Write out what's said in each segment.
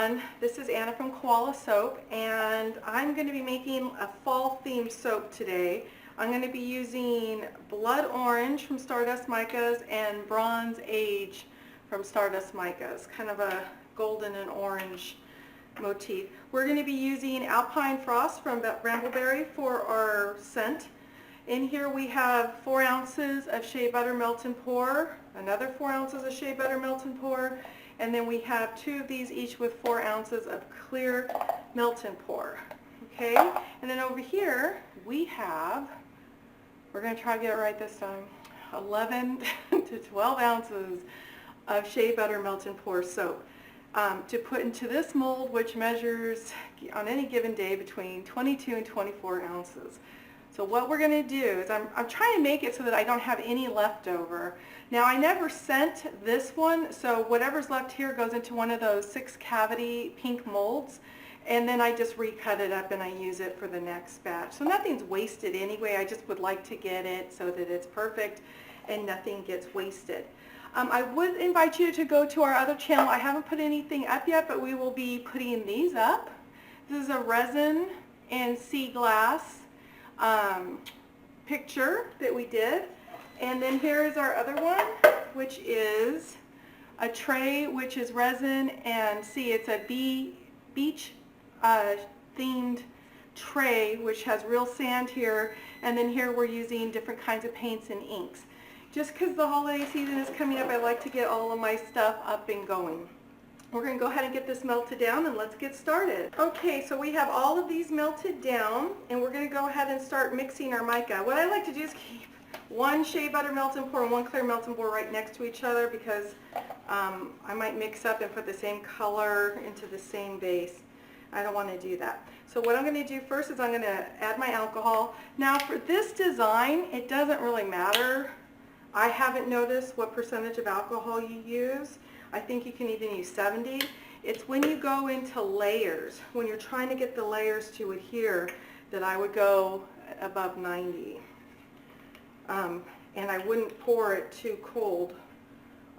everyone. This is Anna from Koala Soap, and I'm going to be making a fall themed soap today. I'm going to be using Blood Orange from StarDust Micas and Bronze Age from StarDust Micas, kind of a golden and orange motif. We're going to be using Alpine Frost from Brambleberry for our scent. In here we have 4 ounces of Shea Butter Melt and Pour, another 4 ounces of Shea Butter Melt and Pour, and then we have 2 of these each with 4 ounces of clear Melt and Pour. Okay, and then over here we have, we're going to try to get it right this time, 11 to 12 ounces of Shea Butter Melt and Pour soap to put into this mold, which measures on any given day between 22 and 24 ounces. So what we're going to do is I'm trying to make it so that I don't have any left over. Now I never scent this one, so whatever's left here goes into one of those 6 cavity pink molds, and then I just recut it up and I use it for the next batch. So nothing's wasted anyway. I just would like to get it so that it's perfect and nothing gets wasted. I would invite you to go to our other channel. I haven't put anything up yet, but we will be putting these up. This is a resin and sea glass picture that we did, and then here is our other one, which is a tray, which is resin and sea. It's a beach themed tray, which has real sand here, and then here we're using different kinds of paints and inks. Just because the holiday season is coming up, I like to get all of my stuff up and going. We're going to go ahead and get this melted down, and let's get started. Okay, so we have all of these melted down, and we're going to go ahead and start mixing our mica. What I like to do is keep 1 Shea Butter Melt and Pour and 1 clear Melt and Pour right next to each other, because I might mix up and put the same color into the same base. I don't want to do that. So what I'm going to do first is I'm going to add my alcohol. Now for this design, it doesn't really matter. I haven't noticed what percentage of alcohol you use. I think you can even use 70. It's when you go into layers, when you're trying to get the layers to adhere, that I would go above 90. And I wouldn't pour it too cold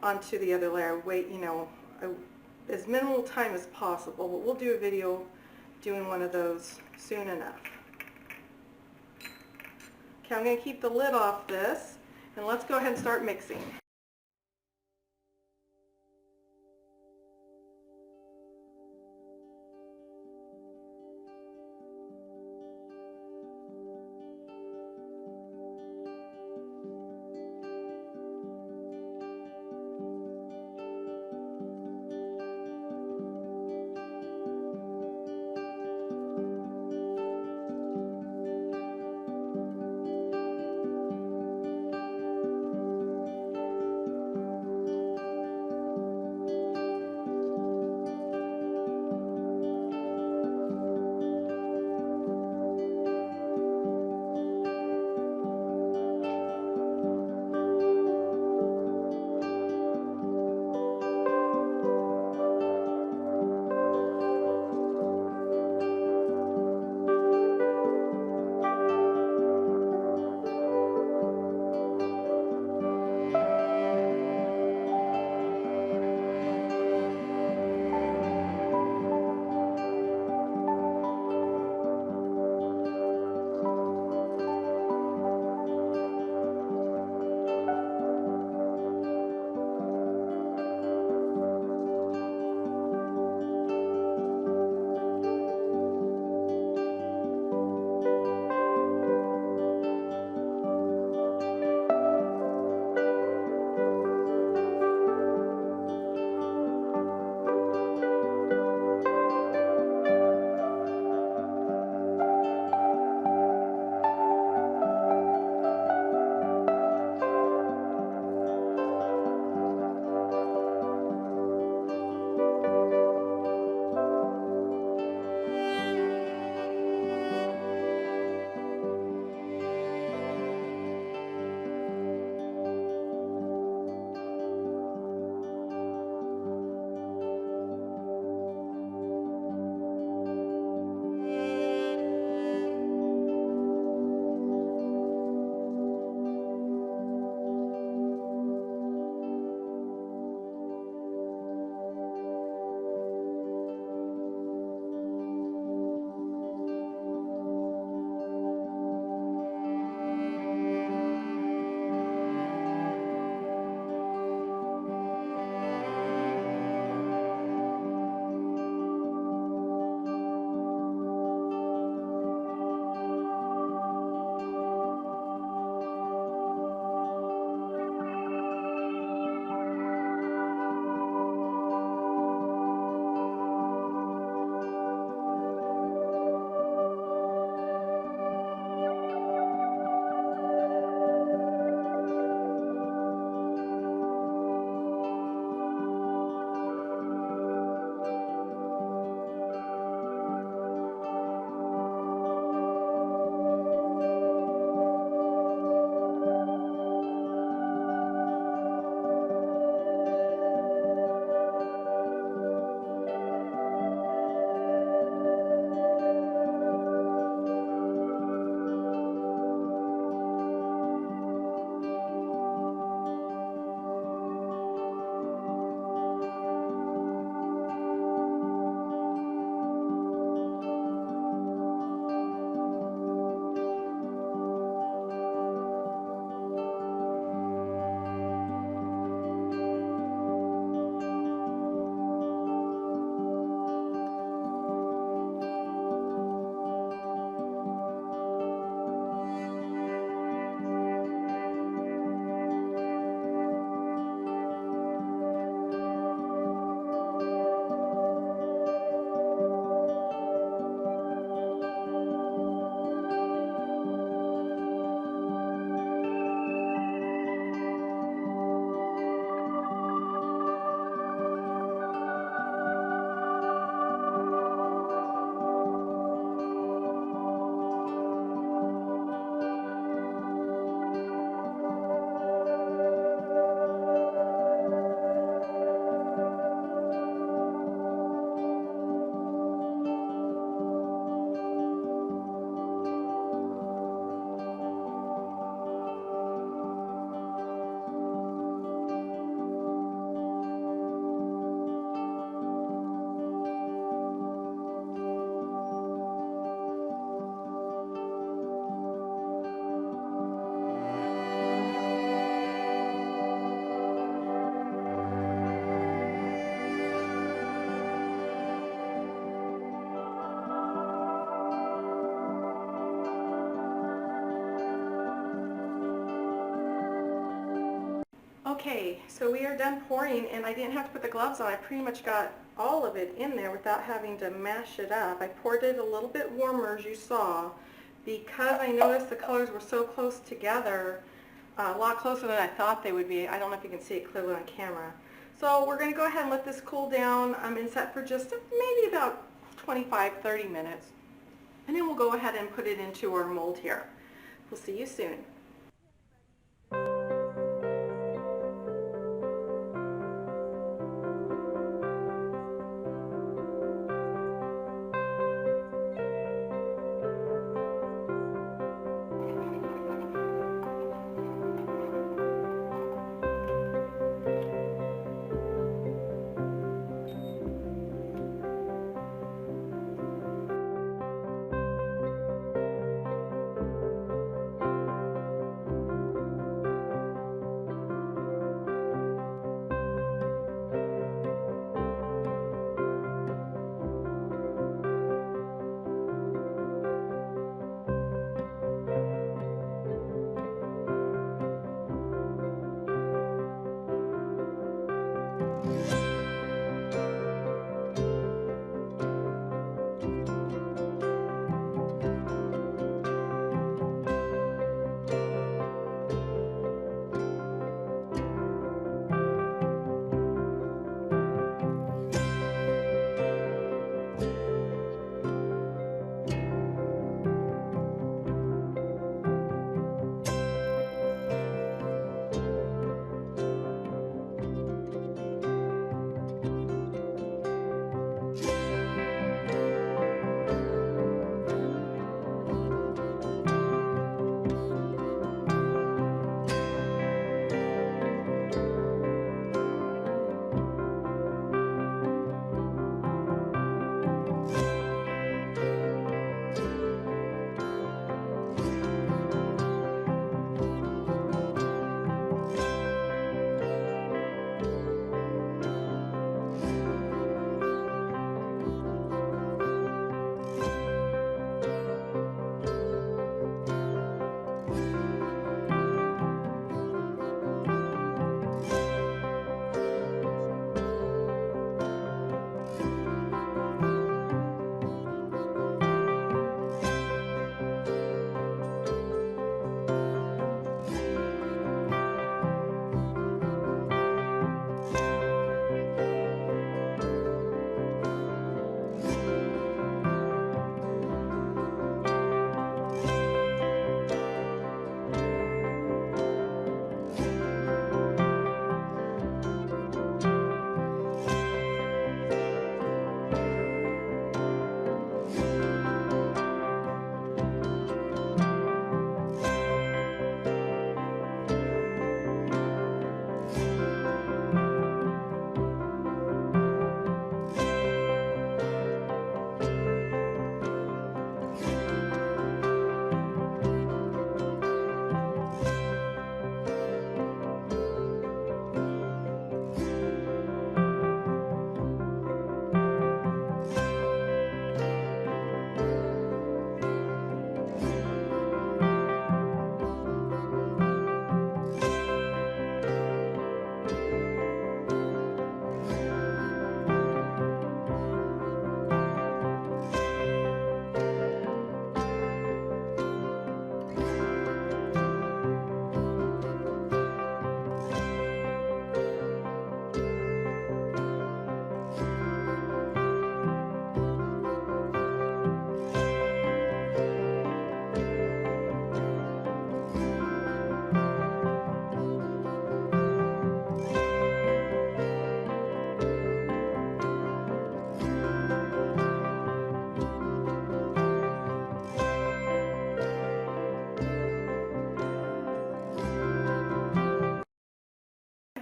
onto the other layer. Wait, as minimal time as possible, but we'll do a video doing one of those soon enough. Okay, I'm going to keep the lid off this, and let's go ahead and start mixing. Okay, so we are done pouring, and I didn't have to put the gloves on. I pretty much got all of it in there without having to mash it up. I poured it a little bit warmer, as you saw, because I noticed the colors were so close together, a lot closer than I thought they would be. I don't know if you can see it clearly on camera. So we're going to go ahead and let this cool down and set for just maybe about 25-30 minutes. And then we'll go ahead and put it into our mold here. We'll see you soon.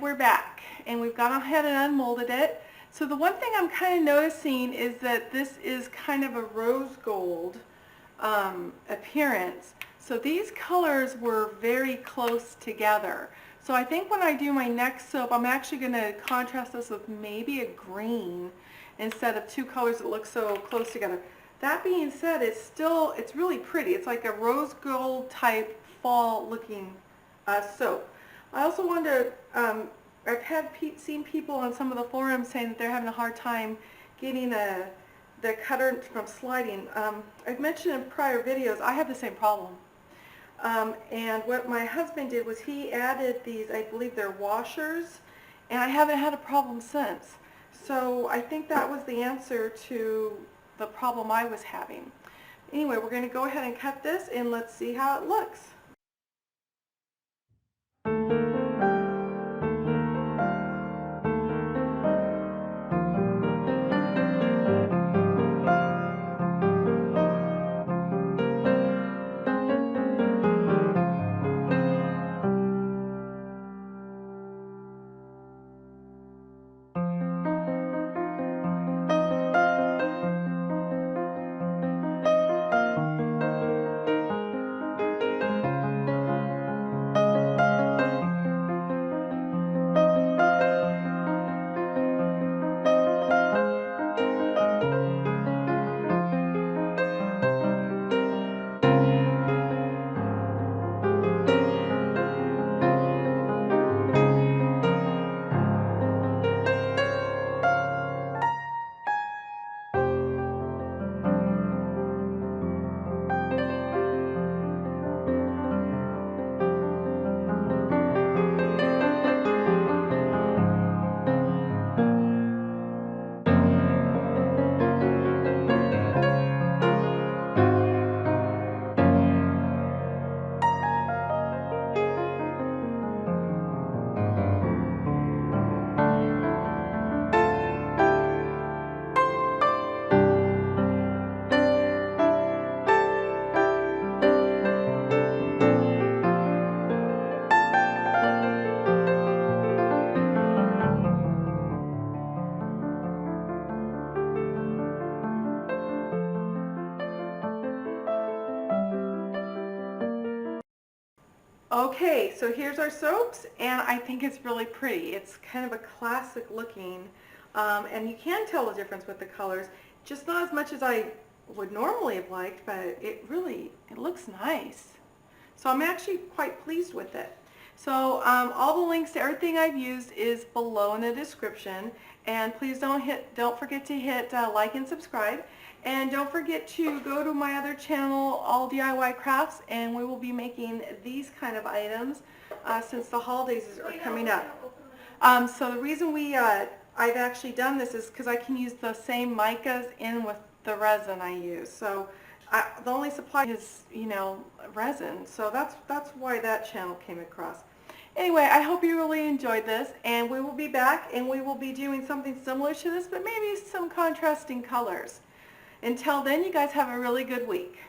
We're back, and we've gone ahead and unmolded it. So the one thing I'm kind of noticing is that this is kind of a rose gold appearance. So these colors were very close together. So I think when I do my next soap, I'm actually going to contrast this with maybe a green instead of two colors that look so close together. That being said, it's really pretty. It's like a rose gold type fall looking soap. I also wanted to I've seen people on some of the forums saying that they're having a hard time getting the cutter from sliding. I've mentioned in prior videos I have the same problem. And what my husband did was he added these, I believe they're washers, and I haven't had a problem since. So I think that was the answer to the problem I was having. Anyway, we're going to go ahead and cut this and let's see how it looks. Okay, so here's our soaps, and I think it's really pretty. It's kind of a classic looking, and you can tell the difference with the colors, just not as much as I would normally have liked, but it looks nice. So I'm actually quite pleased with it. So all the links to everything I've used is below in the description, and please don't forget to hit like and subscribe. And don't forget to go to my other channel, All DIY Crafts, and we will be making these kind of items since the holidays are coming up. So the reason I've actually done this is because I can use the same micas in with the resin I use. So the only supply is, resin. So that's why that channel came across. Anyway, I hope you really enjoyed this, and we will be back, and we will be doing something similar to this, but maybe some contrasting colors. Until then, you guys have a really good week.